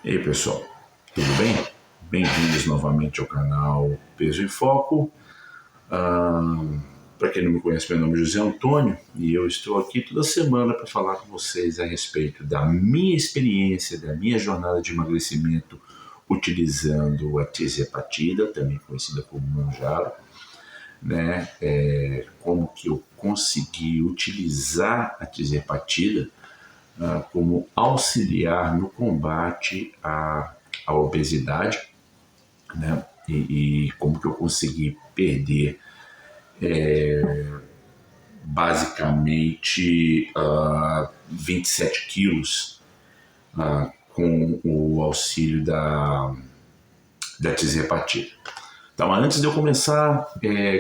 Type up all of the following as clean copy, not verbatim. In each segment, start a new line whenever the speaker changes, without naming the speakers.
E aí, pessoal, tudo bem? Bem-vindos novamente ao canal Peso em Foco. Para quem não me conhece, meu nome é José Antônio e eu estou aqui toda semana para falar com vocês a respeito da minha experiência, da minha jornada de emagrecimento utilizando a tirzepatida, também conhecida como Mounjaro, né? Como que eu consegui utilizar a tirzepatida como auxiliar no combate à obesidade, né? E como que eu consegui perder basicamente 27 quilos com o auxílio da tirzepatida. Então, antes de eu começar,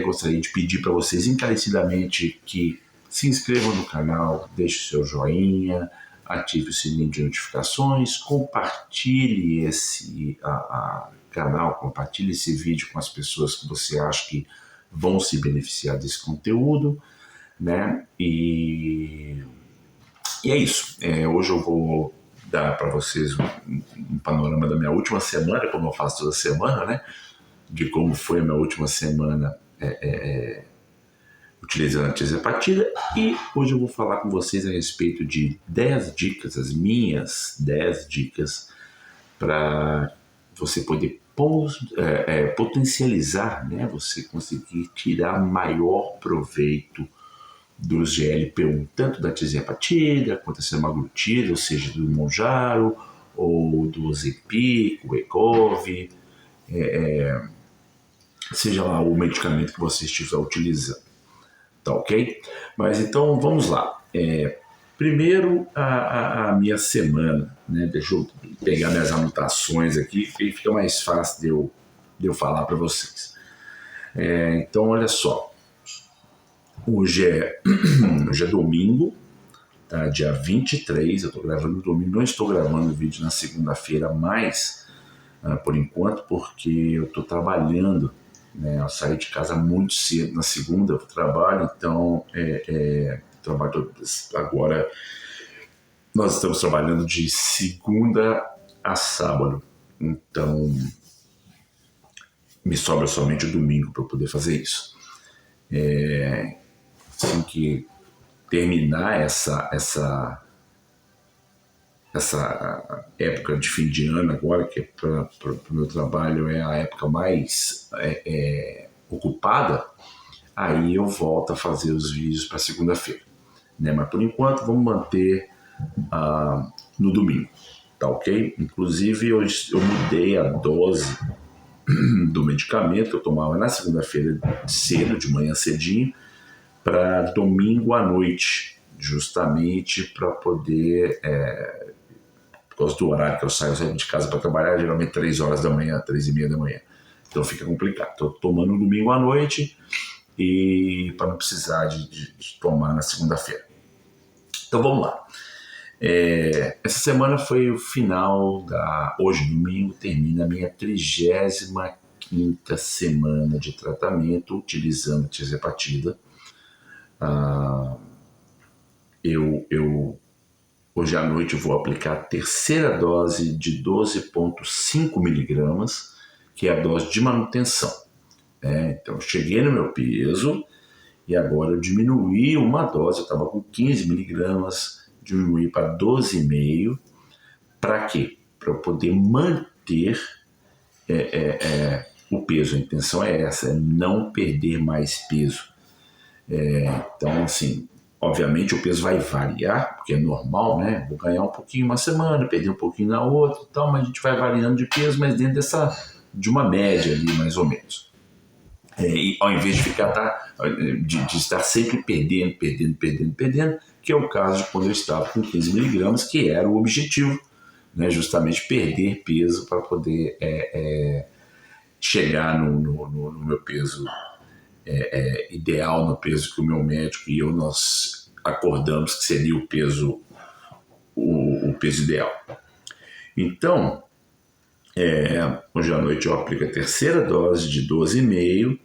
gostaria de pedir para vocês encarecidamente que se inscrevam no canal, deixe o seu joinha, ative o sininho de notificações, compartilhe esse canal, compartilhe esse vídeo com as pessoas que você acha que vão se beneficiar desse conteúdo, né? E é isso. Hoje eu vou dar para vocês um panorama da minha última semana, como eu faço toda semana, né? De como foi a minha última semana utilizando a tirzepatida, e hoje eu vou falar com vocês a respeito de 10 dicas, as minhas 10 dicas para você poder potencializar, né? Você conseguir tirar maior proveito dos GLP-1, tanto da tirzepatida quanto da semaglutida, ou seja, do Mounjaro, ou do Ozempic, o Wegovy, seja lá o medicamento que você estiver utilizando, tá ok? Mas então vamos lá. Primeiro a minha semana, né? Deixa eu pegar minhas anotações aqui e fica mais fácil de eu falar para vocês. Então olha só, hoje é domingo, tá? Dia 23, eu estou gravando no domingo, não estou gravando o vídeo na segunda-feira mais, por enquanto, porque eu estou trabalhando, né? Eu saí de casa muito cedo na segunda, eu trabalho, então trabalho agora. Nós estamos trabalhando de segunda a sábado, então me sobra somente o domingo para eu poder fazer isso. Assim que terminar essa época de fim de ano agora, que para o meu trabalho é a época mais ocupada, aí eu volto a fazer os vídeos para segunda-feira, né? Mas por enquanto vamos manter no domingo, tá ok? Inclusive eu mudei a dose do medicamento que eu tomava na segunda-feira cedo, de manhã cedinho, para domingo à noite, justamente para poder, por causa do horário que eu saio de casa para trabalhar, geralmente 3 horas da manhã, 3:30 da manhã, então fica complicado. Estou tomando no domingo à noite e para não precisar de tomar na segunda-feira. Então vamos lá. Essa semana foi o final hoje, domingo, termina a minha 35ª semana de tratamento utilizando tirzepatida. Hoje à noite eu vou aplicar a terceira dose de 12,5 miligramas, que é a dose de manutenção. Então eu cheguei no meu peso e agora eu diminuí uma dose, eu estava com 15 miligramas, diminuir para 12,5. Para quê? Para eu poder manter o peso. A intenção é essa, é não perder mais peso. Então, assim, obviamente o peso vai variar, porque é normal, né? Vou ganhar um pouquinho uma semana, perder um pouquinho na outra e tal, mas a gente vai variando de peso, mas dentro de uma média ali, mais ou menos. E ao invés de de estar sempre perdendo, que é o caso de quando eu estava com 15 miligramas, que era o objetivo, né? Justamente perder peso para poder chegar no meu peso ideal, no peso que o meu médico e eu nós acordamos que seria o peso ideal. Então, hoje à noite eu aplico a terceira dose de 12,5.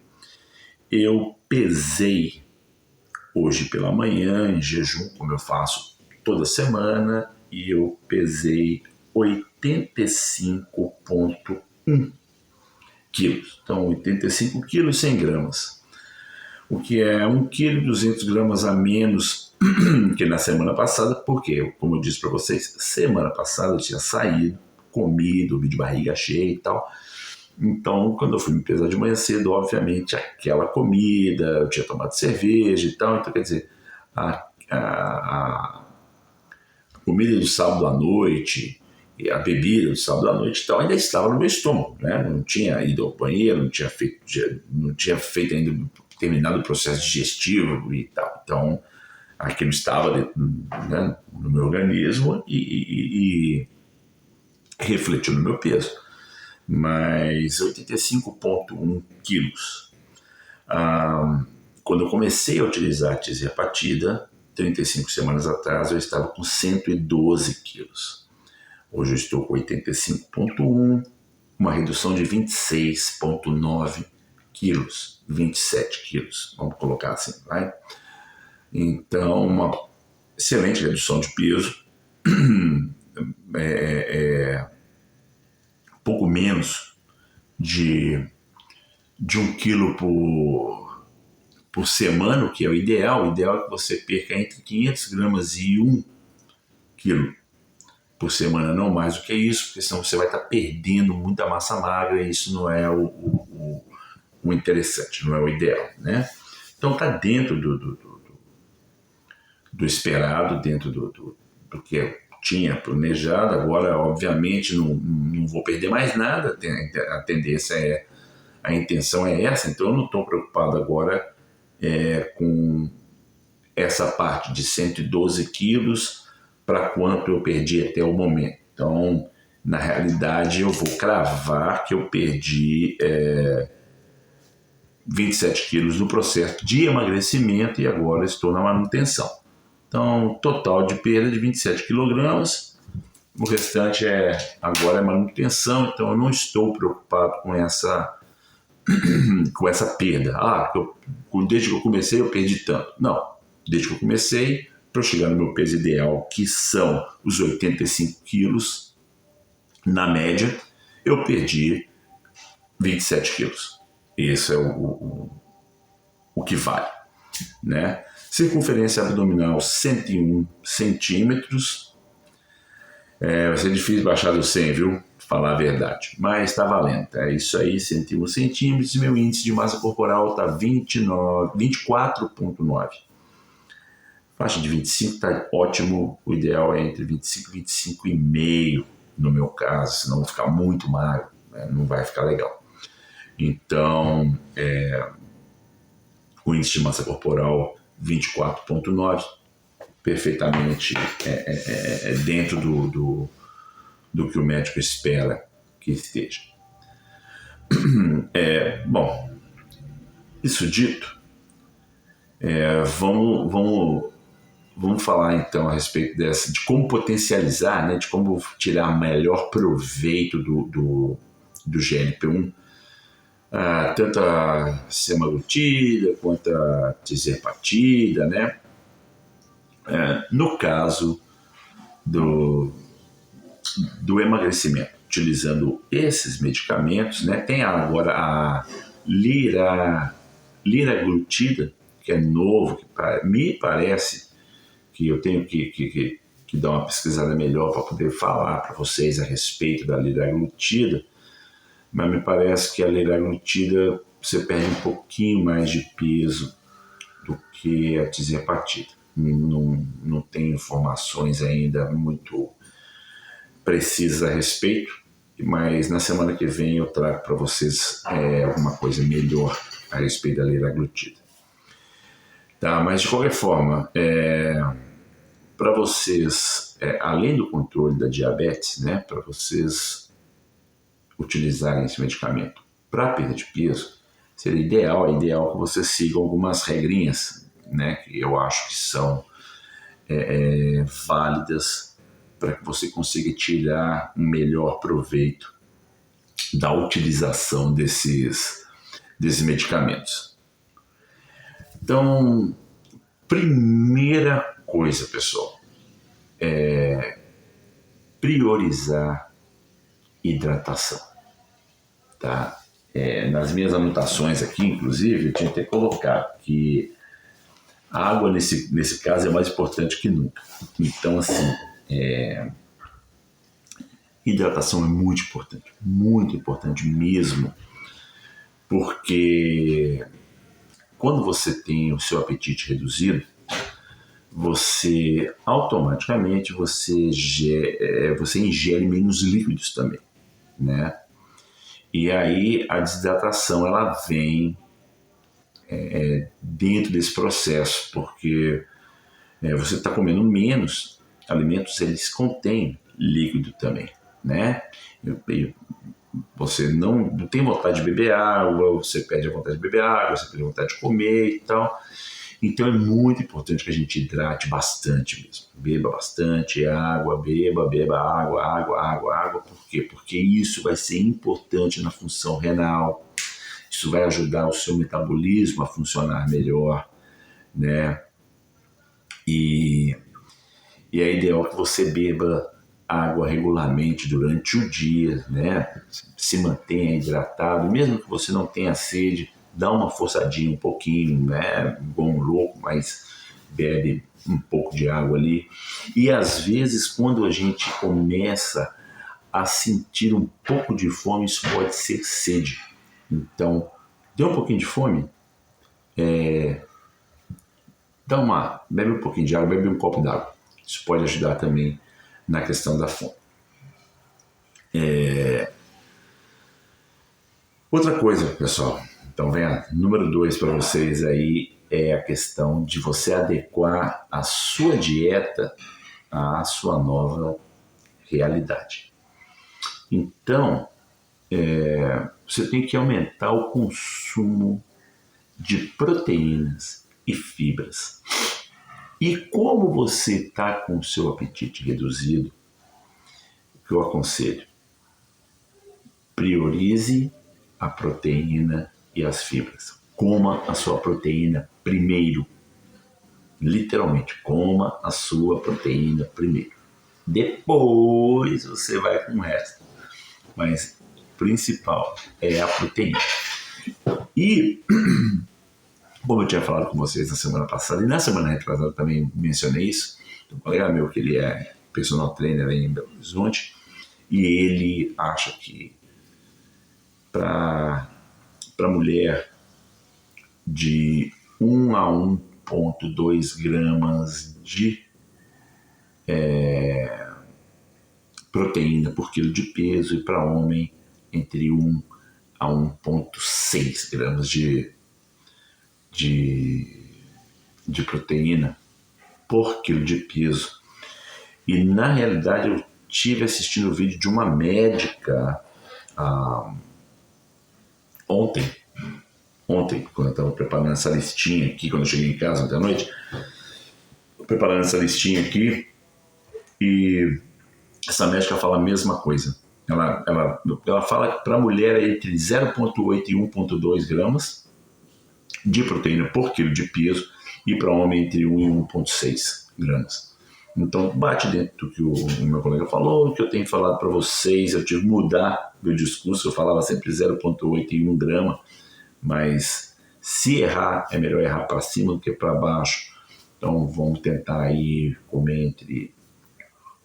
Eu pesei hoje pela manhã, em jejum, como eu faço toda semana, e eu pesei 85,1 quilos. Então, 85 quilos 100 gramas. O que é 1 quilo e 200 gramas a menos que na semana passada, porque, como eu disse para vocês, semana passada eu tinha saído, comido, de barriga cheia e tal. Então, quando eu fui me pesar de manhã cedo, obviamente, aquela comida, eu tinha tomado cerveja e tal, então, quer dizer, a comida do sábado à noite, e a bebida do sábado à noite e tal, ainda estava no meu estômago, né? Não tinha ido ao banheiro, não tinha feito ainda, terminado o processo digestivo e tal. Então, aquilo estava dentro, né, no meu organismo e refletiu no meu peso. Mas 85,1 quilos. Quando eu comecei a utilizar a Tirzepatida, 35 semanas atrás, eu estava com 112 quilos. Hoje eu estou com 85,1, uma redução de 26,9 quilos, 27 quilos, vamos colocar assim, vai? Então, uma excelente redução de peso, pouco menos de 1 quilo por semana, o que é o ideal. O ideal é que você perca entre 500 gramas e 1 quilo por semana, não mais do que isso, porque senão você vai estar perdendo muita massa magra e isso não é o interessante, não é o ideal, né? Então está dentro do esperado, dentro do que eu tinha planejado. Agora, obviamente, não vou perder mais nada, a tendência a intenção é essa, então eu não estou preocupado agora com essa parte de 112 quilos para quanto eu perdi até o momento. Então, na realidade, eu vou cravar que eu perdi 27 quilos no processo de emagrecimento e agora estou na manutenção. Então, total de perda de 27 quilogramas. O restante agora é manutenção, então eu não estou preocupado com essa perda. Desde que eu comecei eu perdi tanto. Não, desde que eu comecei, para eu chegar no meu peso ideal, que são os 85 quilos, na média, eu perdi 27 quilos. Esse é o que vale, né? Circunferência abdominal 101 centímetros. Vai ser difícil baixar do 100, viu? Falar a verdade. Mas está valendo. É isso aí, 101 centímetros. Meu índice de massa corporal está 24,9. Faixa de 25 está ótimo. O ideal é entre 25 e 25,5 no meu caso, senão vou ficar muito magro, né? Não vai ficar legal. Então, o índice de massa corporal 24,9, perfeitamente dentro do que o médico espera que esteja. Bom, isso dito, vamos falar então a respeito de como potencializar, né, de como tirar melhor proveito do GLP-1, tanto a semaglutida quanto a tirzepatida, né? No caso do emagrecimento, utilizando esses medicamentos, né? Tem agora a liraglutida, que é novo, que me parece que eu tenho que dar uma pesquisada melhor para poder falar para vocês a respeito da liraglutida, mas me parece que a liraglutida você perde um pouquinho mais de peso do que a tirzepatida. Não tenho informações ainda muito precisas a respeito, mas na semana que vem eu trago para vocês alguma coisa melhor a respeito da liraglutida. Tá, mas de qualquer forma, para vocês, além do controle da diabetes, né, para vocês utilizarem esse medicamento para perda de peso, seria ideal que vocês sigam algumas regrinhas, né, que eu acho que são válidas para que você consiga tirar um melhor proveito da utilização desses medicamentos. Então, primeira coisa, pessoal, priorizar hidratação, tá? Nas minhas anotações aqui, inclusive, eu tinha até colocado que a água, nesse caso, é mais importante que nunca. Então, assim, hidratação é muito importante mesmo, porque quando você tem o seu apetite reduzido, você automaticamente você ingere menos líquidos também, né? E aí a desidratação ela vem dentro desse processo, porque você está comendo menos alimentos, eles contêm líquido também, né? Você não tem vontade de beber água, você perde a vontade de beber água, você perde a vontade de comer e tal. Então é muito importante que a gente hidrate bastante mesmo. Beba bastante água, beba água. Por quê? Porque isso vai ser importante na função renal. Isso vai ajudar o seu metabolismo a funcionar melhor, né? E é ideal que você beba água regularmente durante o dia, né? Se mantenha hidratado, mesmo que você não tenha sede, dá uma forçadinha um pouquinho, né? Igual um louco, mas bebe um pouco de água ali. E às vezes, quando a gente começa a sentir um pouco de fome, isso pode ser sede. Então, deu um pouquinho de fome, bebe um pouquinho de água, bebe um copo d'água. Isso pode ajudar também na questão da fome. Outra coisa, pessoal, então vem a número 2 para vocês aí, é a questão de você adequar a sua dieta à sua nova realidade. Então, você tem que aumentar o consumo de proteínas e fibras. E como você está com o seu apetite reduzido, o que eu aconselho? Priorize a proteína e as fibras. Coma a sua proteína primeiro. Literalmente, coma a sua proteína primeiro. Depois você vai com o resto. Mas o principal é a proteína. E, como eu tinha falado com vocês na semana passada, e na semana retrasada também mencionei isso, um colega meu que ele é personal trainer em Belo Horizonte, e ele acha que para mulher de 1 a 1,2 gramas de proteína por quilo de peso, e para homem entre 1 a 1,6 gramas de proteína por quilo de peso. E na realidade eu tive assistindo o vídeo de uma médica ontem, quando eu estava preparando essa listinha aqui, quando eu cheguei em casa ontem à noite, preparando essa listinha aqui, e essa médica fala a mesma coisa. Ela fala que para a mulher é entre 0,8 e 1,2 gramas de proteína por quilo de peso, e para homem entre 1 e 1,6 gramas. Então bate dentro do que o meu colega falou, o que eu tenho falado para vocês. Eu tive que mudar meu discurso, eu falava sempre 0,8 e 1 grama, mas se errar, é melhor errar para cima do que para baixo. Então vamos tentar aí comer entre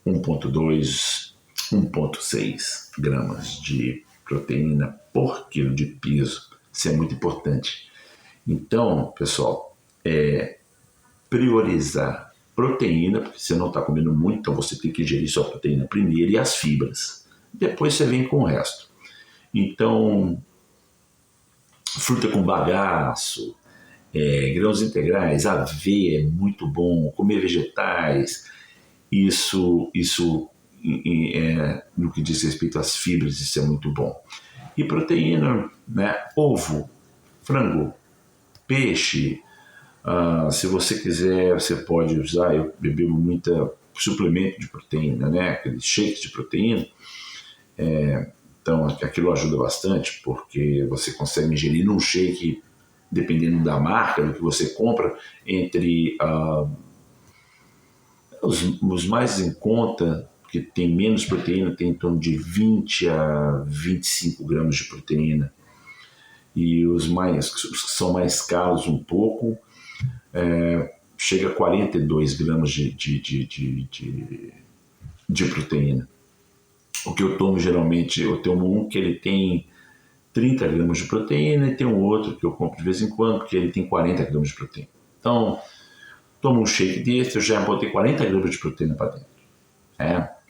1,2 e 1,6 gramas de proteína por quilo de peso. Isso é muito importante. Então, pessoal, priorizar proteína, porque você não está comendo muito, então você tem que ingerir sua proteína primeiro, e as fibras. Depois você vem com o resto. Então, fruta com bagaço, grãos integrais, aveia é muito bom, comer vegetais, isso no que diz respeito às fibras, isso é muito bom. E proteína, né? Ovo, frango, peixe. Se você quiser, você pode usar. Eu bebo muito suplemento de proteína, né? Aqueles shakes de proteína. Então aquilo ajuda bastante, porque você consegue ingerir num shake, dependendo da marca, do que você compra, entre os mais em conta, que tem menos proteína, tem em torno de 20 a 25 gramas de proteína. E os que são mais caros um pouco, chega a 42 gramas de proteína. O que eu tomo geralmente, eu tomo um que ele tem 30 gramas de proteína e tem um outro que eu compro de vez em quando, que ele tem 40 gramas de proteína. Então, tomo um shake desse, eu já botei 40 gramas de proteína para dentro.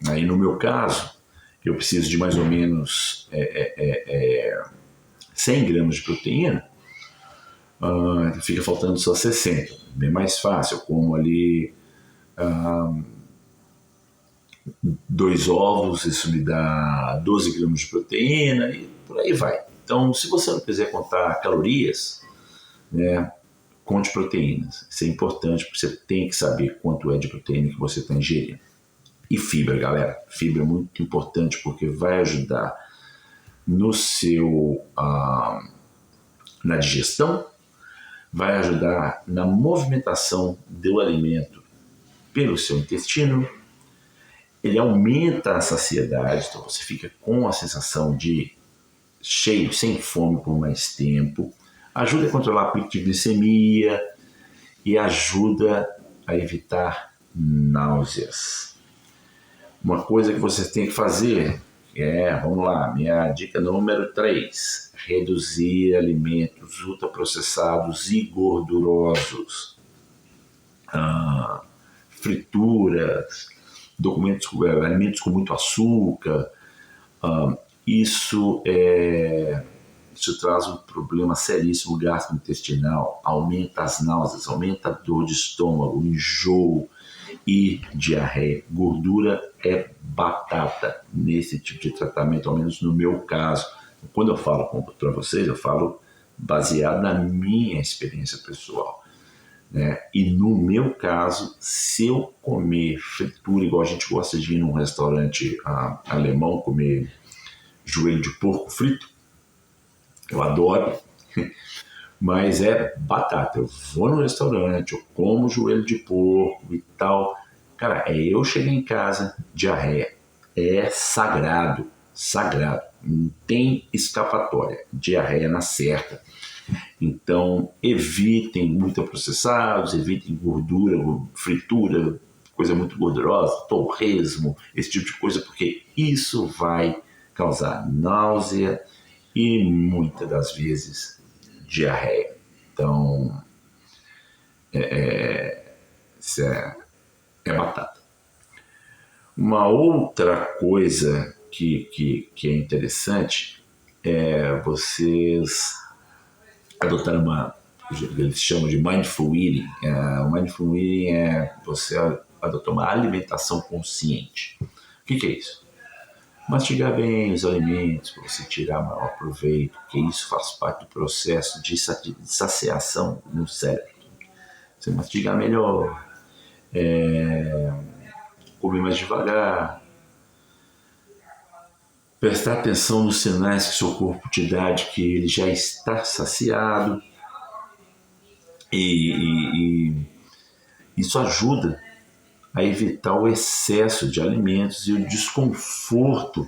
Aí no meu caso, eu preciso de mais ou menos 100 gramas de proteína, fica faltando só 60, bem mais fácil. Eu como ali 2 ovos, isso me dá 12 gramas de proteína e por aí vai. Então, se você não quiser contar calorias, né, conte proteínas. Isso é importante, porque você tem que saber quanto é de proteína que você está ingerindo. E fibra, galera. Fibra é muito importante porque vai ajudar no seu, na digestão, vai ajudar na movimentação do alimento pelo seu intestino. Ele aumenta a saciedade, então você fica com a sensação de cheio, sem fome por mais tempo. Ajuda a controlar a pico de glicemia e ajuda a evitar náuseas. Uma coisa que você tem que fazer vamos lá, minha dica número 3, reduzir alimentos ultraprocessados e gordurosos. Frituras, alimentos com muito açúcar, isso traz um problema seríssimo gastrointestinal, aumenta as náuseas, aumenta a dor de estômago, enjoo e diarreia. Gordura é batata nesse tipo de tratamento, ao menos no meu caso. Quando eu falo para vocês, eu falo baseado na minha experiência pessoal. Né? E no meu caso, se eu comer fritura, igual a gente gosta de ir num restaurante alemão comer joelho de porco frito, eu adoro, mas é batata. Eu vou no restaurante, eu como joelho de porco e tal. Cara, eu cheguei em casa, diarreia. É sagrado, sagrado. Não tem escapatória. Diarreia na certa. Então, evitem ultraprocessados, evitem gordura, fritura, coisa muito gordurosa, torresmo, esse tipo de coisa, porque isso vai causar náusea e muitas das vezes diarreia. Então, isso é batata. Uma outra coisa que é interessante é vocês adotar eles chamam de mindful eating. O mindful eating é você adotar uma alimentação consciente. O que é isso? Mastigar bem os alimentos para você tirar maior proveito, porque isso faz parte do processo de saciação no cérebro. Você mastigar melhor, comer mais devagar, prestar atenção nos sinais que seu corpo te dá de que ele já está saciado e isso ajuda a evitar o excesso de alimentos e o desconforto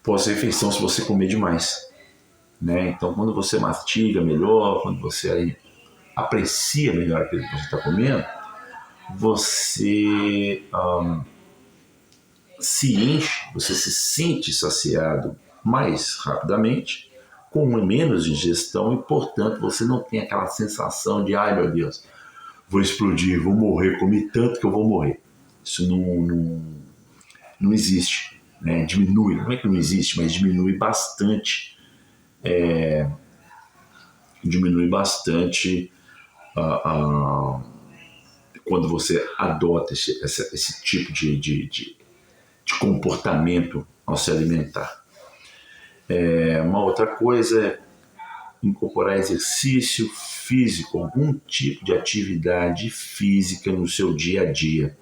pós-refeição se você comer demais. Né? Então, quando você mastiga melhor, quando você aprecia melhor aquilo que você está comendo, você se enche, você se sente saciado mais rapidamente, com menos ingestão e, portanto, você não tem aquela sensação de ai meu Deus, vou explodir, vou morrer, comi tanto que eu vou morrer. Isso não existe, né? Diminui, não é que não existe, mas diminui bastante quando você adota esse tipo de comportamento ao se alimentar. Uma outra coisa é incorporar exercício físico, algum tipo de atividade física no seu dia a dia.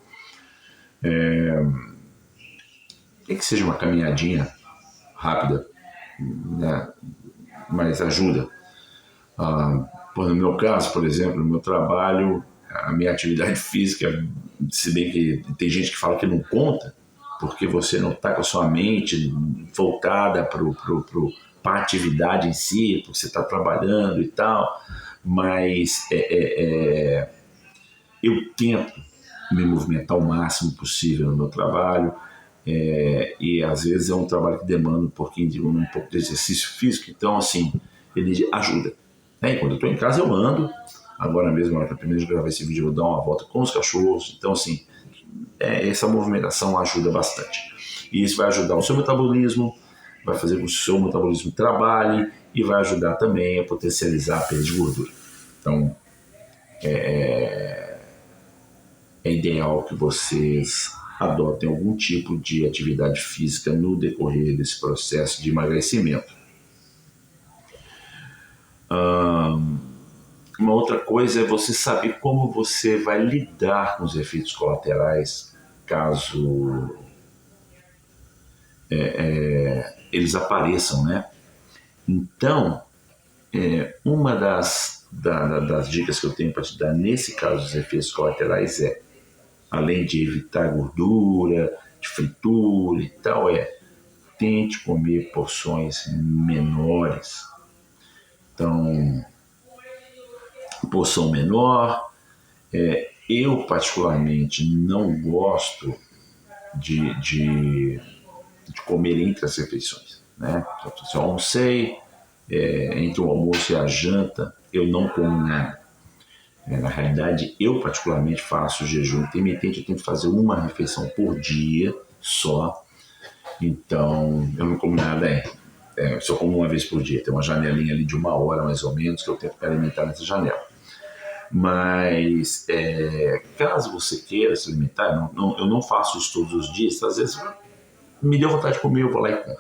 Tem que seja uma caminhadinha rápida, né? Mas ajuda. No meu caso, por exemplo, no meu trabalho, a minha atividade física, se bem que tem gente que fala que não conta, porque você não está com a sua mente voltada para a atividade em si, porque você está trabalhando e tal, mas eu tento me movimentar o máximo possível no meu trabalho, e às vezes é um trabalho que demanda um pouco de exercício físico, então assim, ele ajuda. Né? E quando eu estou em casa eu ando, agora mesmo, na hora que eu terminei de gravar esse vídeo, eu vou dar uma volta com os cachorros, então assim, essa movimentação ajuda bastante. E isso vai ajudar o seu metabolismo, vai fazer com que o seu metabolismo trabalhe e vai ajudar também a potencializar a perda de gordura. Então, é ideal que vocês adotem algum tipo de atividade física no decorrer desse processo de emagrecimento. Uma outra coisa é você saber como você vai lidar com os efeitos colaterais caso eles apareçam, né? Então, uma das dicas que eu tenho para te dar nesse caso dos efeitos colaterais além de evitar gordura, de fritura e tal, tente comer porções menores. Então, porção menor, eu particularmente não gosto de comer entre as refeições, né? Se eu almocei, entre o almoço e a janta, eu não como nada. Na realidade, eu particularmente faço jejum intermitente, eu tento fazer uma refeição por dia só, então eu não como nada, só como uma vez por dia, tem uma janelinha ali de 1 hora mais ou menos que eu tento me alimentar nessa janela. Mas caso você queira se alimentar, eu não faço isso todos os dias, às vezes me deu vontade de comer, eu vou lá e como.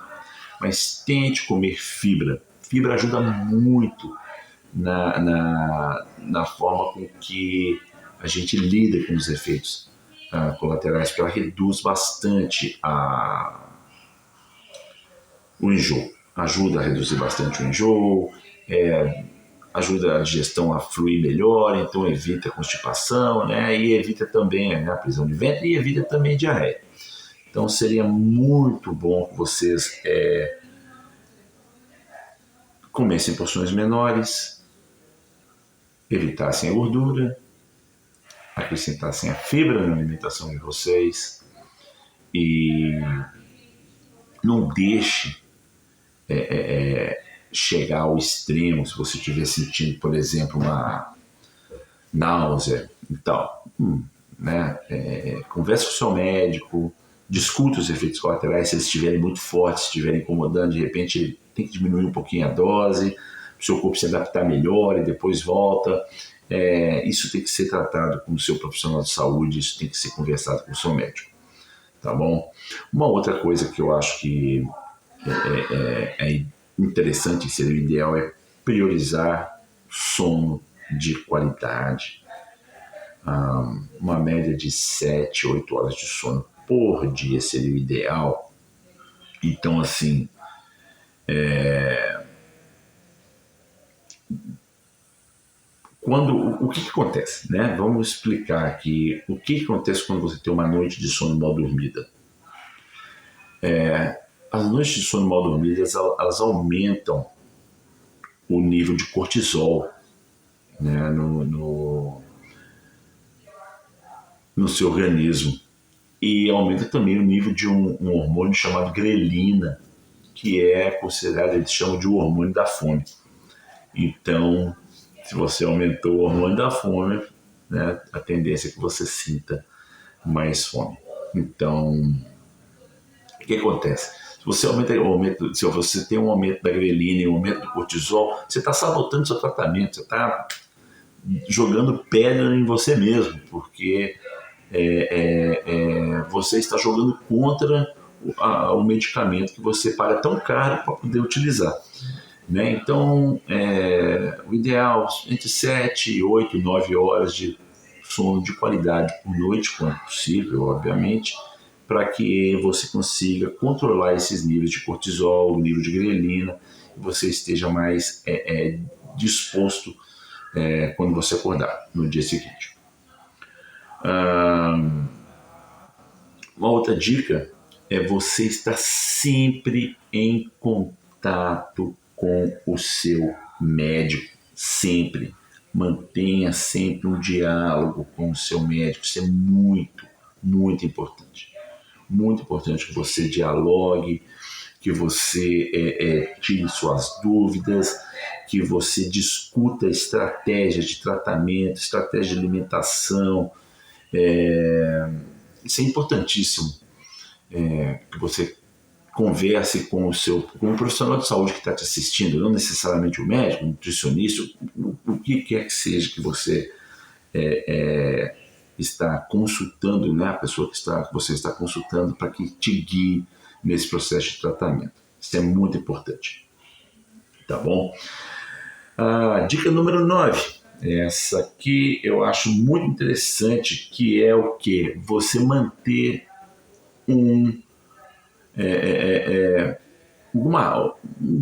Mas tente comer fibra. Fibra ajuda muito na forma com que a gente lida com os efeitos colaterais, porque ela reduz bastante o enjoo. Ajuda a reduzir bastante o enjoo, ajuda a digestão a fluir melhor, então evita a constipação, né? E evita também a prisão de ventre e evita também diarreia. Então seria muito bom que vocês comessem porções menores, evitassem a gordura, acrescentassem a fibra na alimentação de vocês e não deixe chegar ao extremo se você estiver sentindo, por exemplo, uma náusea e tal. Né? Converse com o seu médico, discuta os efeitos colaterais, se eles estiverem muito fortes, se estiverem incomodando, de repente tem que diminuir um pouquinho a dose, para o seu corpo se adaptar melhor e depois volta. Isso tem que ser tratado com o seu profissional de saúde, isso tem que ser conversado com o seu médico, tá bom? Uma outra coisa que eu acho que é interessante e seria o ideal é priorizar sono de qualidade. Uma média de 7, 8 horas de sono por dia seria o ideal. Então, assim, o que acontece, né? Vamos explicar aqui o que acontece quando você tem uma noite de sono mal dormida. As noites de sono mal dormidas, elas aumentam o nível de cortisol, né, no seu organismo, e aumenta também o nível de um hormônio chamado grelina, que é considerado, eles chamam de o hormônio da fome. Então, se você aumentou o hormônio da fome, né, a tendência é que você sinta mais fome. Então, o que acontece? Se você se você tem um aumento da grelina e um aumento do cortisol, você está sabotando seu tratamento, você está jogando pedra em você mesmo, porque você está jogando contra o medicamento que você paga tão caro para poder utilizar. Né? Então, o ideal entre 7, 8, 9 horas de sono de qualidade por noite, quando possível, obviamente, para que você consiga controlar esses níveis de cortisol, o nível de grelina, e você esteja mais disposto quando você acordar no dia seguinte. Uma outra dica é você estar sempre em contato com o seu médico, sempre. Mantenha sempre um diálogo com o seu médico, isso é muito, muito importante. Muito importante que você dialogue, que você tire suas dúvidas, que você discuta estratégia de tratamento, estratégia de alimentação. Isso é importantíssimo, que você converse com com o profissional de saúde que está te assistindo, não necessariamente o médico, o nutricionista, o que quer que seja que você está consultando, né? A pessoa que você está consultando para que te guie nesse processo de tratamento. Isso é muito importante. Tá bom? A dica número 9. Essa aqui eu acho muito interessante, que é o que? Você manter um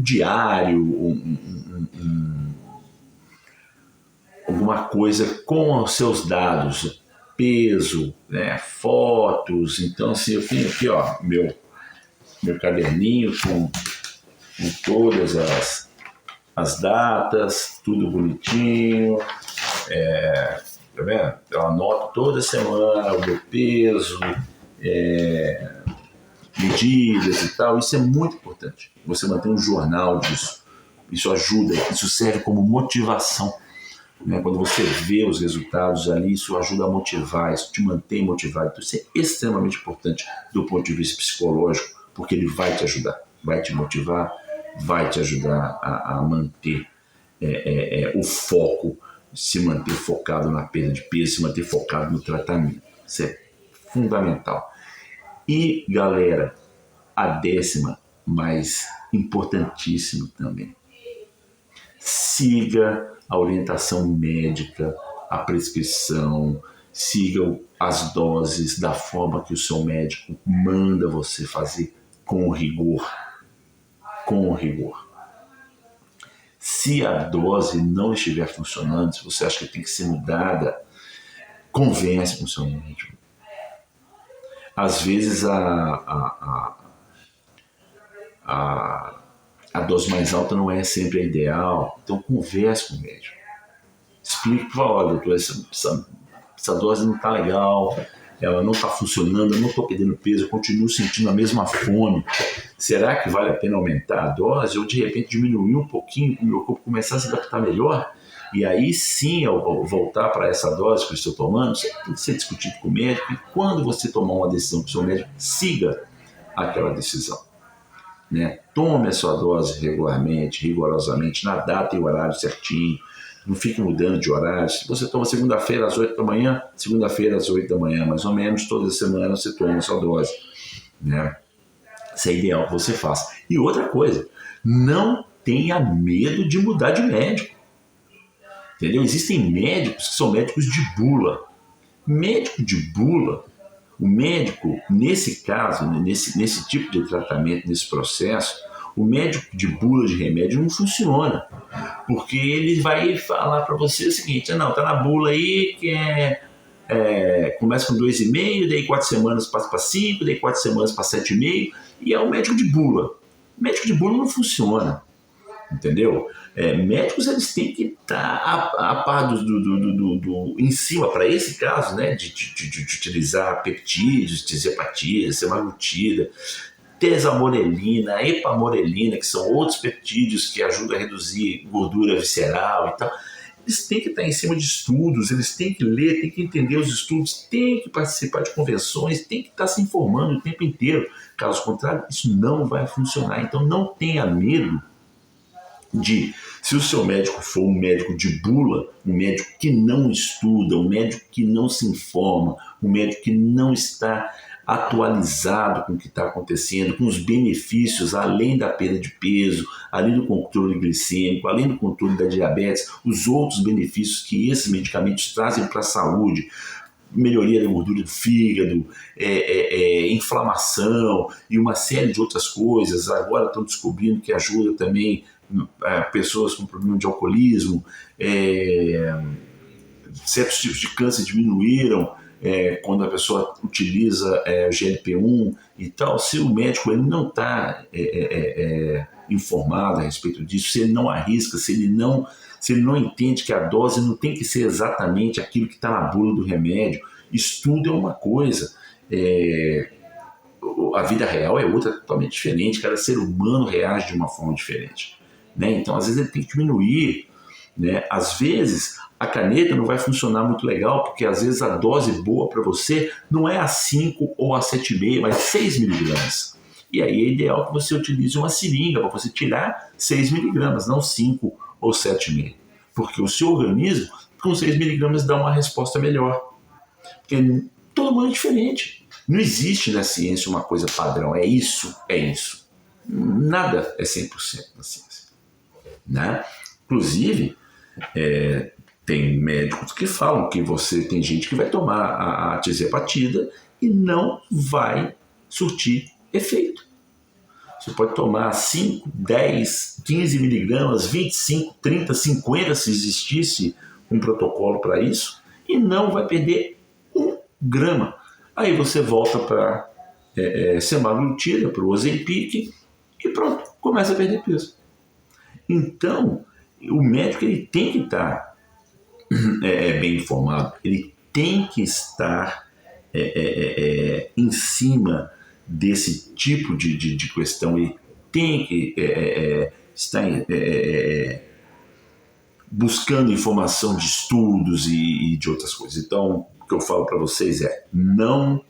diário, alguma coisa com os seus dados, peso, né, fotos. Então, assim, eu tenho aqui, ó, meu caderninho com todas as datas, tudo bonitinho. Tá vendo? Eu anoto toda semana o meu peso, medidas e tal. Isso é muito importante. Você manter um jornal disso. Isso ajuda, isso serve como motivação. Né? Quando você vê os resultados ali, isso ajuda a motivar, isso te mantém motivado. Então, isso é extremamente importante do ponto de vista psicológico, porque ele vai te ajudar, vai te motivar, vai te ajudar a manter o foco, se manter focado na perda de peso, se manter focado no tratamento. Isso é fundamental. E, galera, a 10ª, mais importantíssima também. Siga a orientação médica, a prescrição, siga as doses da forma que o seu médico manda você fazer, com rigor. Com rigor. Se a dose não estiver funcionando, se você acha que tem que ser mudada, converse com o seu médico. Às vezes a dose mais alta não é sempre a ideal, então converse com o médico. Explique, olha, doutor, essa dose não está legal, ela não está funcionando, eu não estou perdendo peso, eu continuo sentindo a mesma fome. Será que vale a pena aumentar a dose ou de repente diminuir um pouquinho para o meu corpo começar a se adaptar melhor? E aí sim eu voltar para essa dose que eu estou tomando? Isso tem que ser discutido com o médico, e quando você tomar uma decisão com o seu médico, siga aquela decisão. Né? Tome a sua dose regularmente, rigorosamente, na data e horário certinho. Não fique mudando de horário. Se você toma segunda-feira às 8 da manhã, segunda-feira às 8 da manhã, mais ou menos, toda semana você toma a sua dose. Né? Isso é ideal que você faça. E outra coisa, não tenha medo de mudar de médico. Entendeu? Existem médicos que são médicos de bula. Médico de bula, o médico, nesse caso, nesse tipo de tratamento, nesse processo, o médico de bula de remédio não funciona. Porque ele vai falar para você o seguinte: não, tá na bula aí que começa com 2,5, daí 4 semanas passa para 5, daí 4 semanas para 7,5, e é o médico de bula. O médico de bula não funciona. Entendeu? Médicos, eles têm que estar a par em cima, para esse caso, né, de utilizar peptídeos, tisepatida, semaglutida, tesamorelina, epamorelina, que são outros peptídeos que ajudam a reduzir gordura visceral e tal. Eles têm que estar em cima de estudos, eles têm que ler, têm que entender os estudos, têm que participar de convenções, têm que estar se informando o tempo inteiro. Caso contrário, isso não vai funcionar. Então não tenha medo se o seu médico for um médico de bula, um médico que não estuda, um médico que não se informa, um médico que não está atualizado com o que está acontecendo, com os benefícios, além da perda de peso, além do controle glicêmico, além do controle da diabetes, os outros benefícios que esses medicamentos trazem para a saúde, melhoria da gordura do fígado, inflamação e uma série de outras coisas. Agora estão descobrindo que ajuda também pessoas com problema de alcoolismo, certos tipos de câncer diminuíram quando a pessoa utiliza o GLP-1 e tal, se o médico ele não está informado a respeito disso, se ele não arrisca, se ele não entende que a dose não tem que ser exatamente aquilo que está na bula do remédio. Estudo é uma coisa, a vida real é outra, totalmente diferente, cada ser humano reage de uma forma diferente, né? Então, às vezes, ele tem que diminuir, né? Às vezes, a caneta não vai funcionar muito legal, porque às vezes a dose boa para você não é a 5 ou a 7,5, mas 6 miligramas. E aí é ideal que você utilize uma seringa para você tirar 6 miligramas, não 5 ou 7,5. Porque o seu organismo, com 6 miligramas, dá uma resposta melhor. Porque todo mundo é diferente. Não existe na ciência uma coisa padrão. É isso, é isso. Nada é 100% na ciência, né? Inclusive, tem médicos que falam que tem gente que vai tomar a tirzepatida e não vai surtir efeito. Você pode tomar 5, 10, 15 miligramas, 25, 30, 50, se existisse um protocolo para isso, e não vai perder 1 grama. Aí você volta para semaglutida, para o Ozempic, e pronto, começa a perder peso. Então, o médico ele tem que estar bem informado, ele tem que estar em cima desse tipo de questão, ele tem que estar buscando informação de estudos e de outras coisas. Então, o que eu falo para vocês não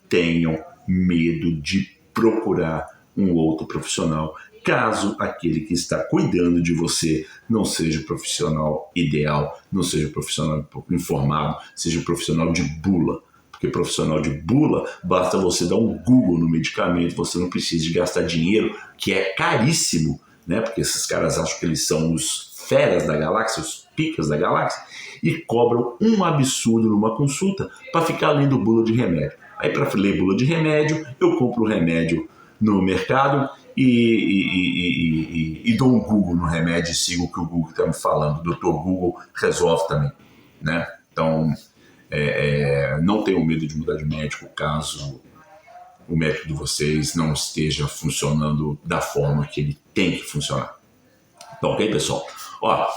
tenham medo de procurar um outro profissional, caso aquele que está cuidando de você não seja o profissional ideal, não seja o profissional informado, seja o profissional de bula. Porque profissional de bula, basta você dar um Google no medicamento, você não precisa de gastar dinheiro, que é caríssimo, né? Porque esses caras acham que eles são os feras da galáxia, os picas da galáxia, e cobram um absurdo numa consulta para ficar lendo bula de remédio. Aí, para ler bula de remédio, eu compro o remédio no mercado e dou um Google no remédio e sigo o que o Google está me falando. O Dr. Google resolve também, né? Então, não tenham medo de mudar de médico caso o médico de vocês não esteja funcionando da forma que ele tem que funcionar. Então, ok, pessoal?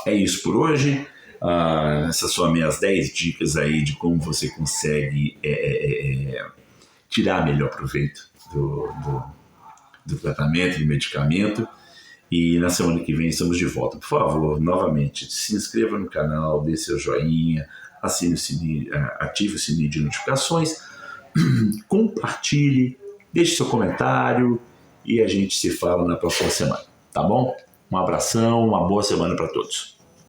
É isso por hoje. Essas são as minhas 10 dicas aí de como você consegue tirar melhor proveito do tratamento, do medicamento. E na semana que vem estamos de volta. Por favor, novamente, se inscreva no canal, dê seu joinha, assine o sininho, ative o sininho de notificações, compartilhe, deixe seu comentário e a gente se fala na próxima semana, tá bom? Um abração, uma boa semana para todos.